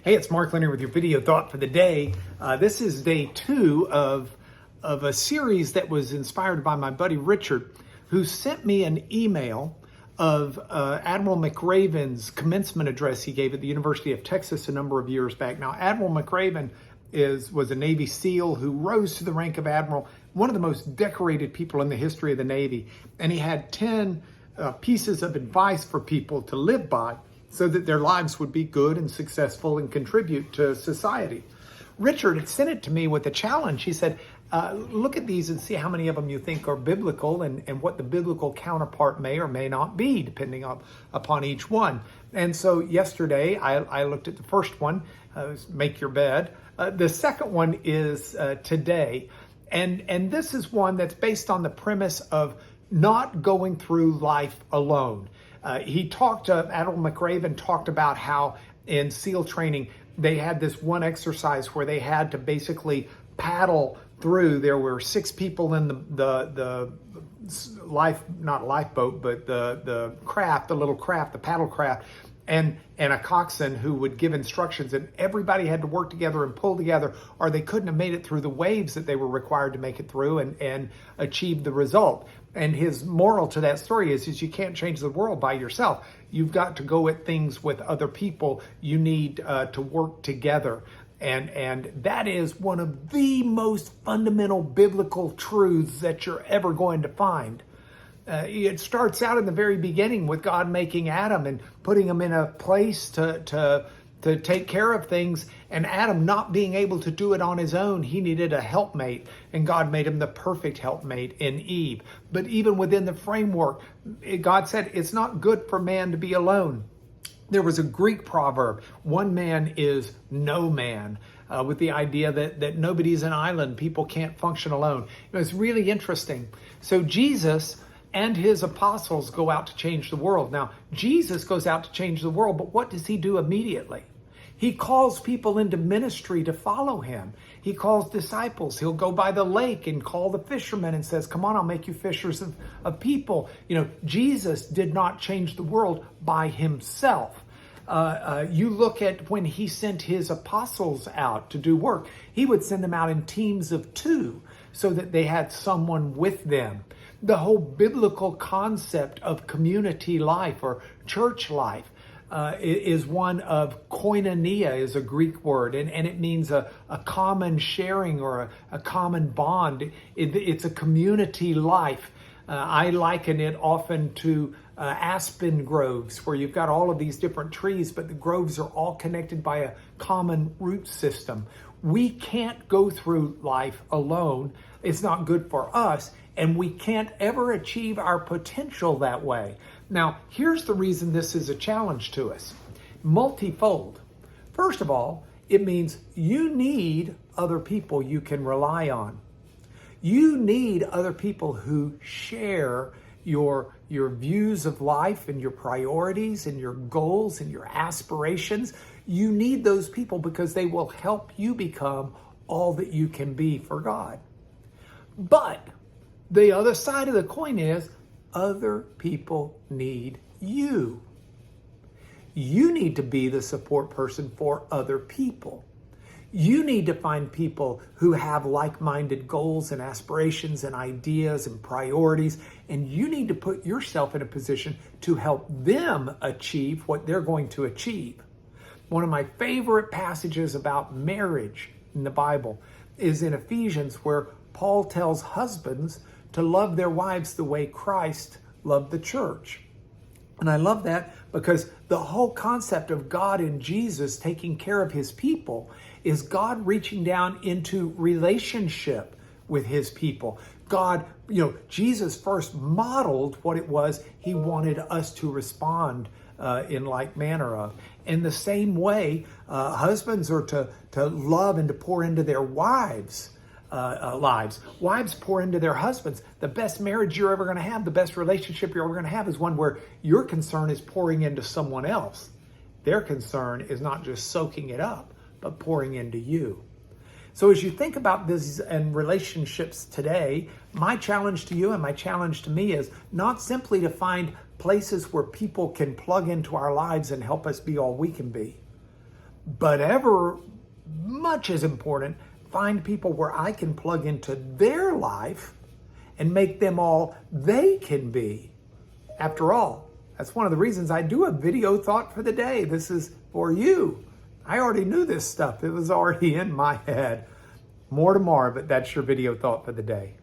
Hey, it's Mark Leonard with your video thought for the day. This is day 2 of a series that was inspired by my buddy Richard, who sent me an email of Admiral McRaven's commencement address he gave at the University of Texas a number of years back. Now, Admiral McRaven was a Navy SEAL who rose to the rank of Admiral, one of the most decorated people in the history of the Navy. And he had 10 pieces of advice for people to live by so that their lives would be good and successful and contribute to society. Richard had sent it to me with a challenge. He said, look at these and see how many of them you think are biblical and what the biblical counterpart may or may not be, depending upon each one. And so yesterday, I looked at the first one, make your bed. The second one is today. And this is one that's based on the premise of not going through life alone. Admiral McRaven talked about how in SEAL training, they had this one exercise where they had to basically paddle through. There were 6 people in the not lifeboat, but the craft, the little craft, the paddle craft, and a coxswain who would give instructions, and everybody had to work together and pull together, or they couldn't have made it through the waves that they were required to make it through and achieve the result. And his moral to that story is you can't change the world by yourself. You've got to go at things with other people. You need to work together. And that is one of the most fundamental biblical truths that you're ever going to find. It starts out in the very beginning with God making Adam and putting him in a place to take care of things, and Adam not being able to do it on his own. He needed a helpmate, and God made him the perfect helpmate in Eve. But even within the framework, God said it's not good for man to be alone. There was a Greek proverb, one man is no man, with the idea that nobody's an island, people can't function alone. It was really interesting. So Jesus and his apostles go out to change the world. Now, Jesus goes out to change the world, but what does he do immediately? He calls people into ministry to follow him. He calls disciples. He'll go by the lake and call the fishermen and says, come on, I'll make you fishers of people. You know, Jesus did not change the world by himself. You look at when he sent his apostles out to do work, he would send them out in teams of 2 so that they had someone with them. The whole biblical concept of community life or church life is one of koinonia, is a Greek word, and it means a common sharing or a common bond. It's a community life. I liken it often to aspen groves, where you've got all of these different trees, but the groves are all connected by a common root system. We can't go through life alone. It's not good for us, and we can't ever achieve our potential that way. Now, here's the reason this is a challenge to us. Multifold. First of all, it means you need other people you can rely on. You need other people who share your views of life and your priorities and your goals and your aspirations. You need those people because they will help you become all that you can be for God. But the other side of the coin is other people need you. You need to be the support person for other people. You need to find people who have like-minded goals and aspirations and ideas and priorities, and you need to put yourself in a position to help them achieve what they're going to achieve. One of my favorite passages about marriage in the Bible is in Ephesians, where Paul tells husbands to love their wives the way Christ loved the church. And I love that because the whole concept of God and Jesus taking care of his people is God reaching down into relationship with his people. God, Jesus first modeled what it was he wanted us to respond in like manner of. In the same way, husbands are to love and to pour into their wives' lives. Wives pour into their husbands. The best marriage you're ever going to have, the best relationship you're ever going to have is one where your concern is pouring into someone else. Their concern is not just soaking it up, but pouring into you. So as you think about this and relationships today, my challenge to you and my challenge to me is not simply to find places where people can plug into our lives and help us be all we can be, but ever much as important, find people where I can plug into their life and make them all they can be. After all, that's one of the reasons I do a video thought for the day. This is for you. I already knew this stuff. It was already in my head. More tomorrow, but that's your video thought for the day.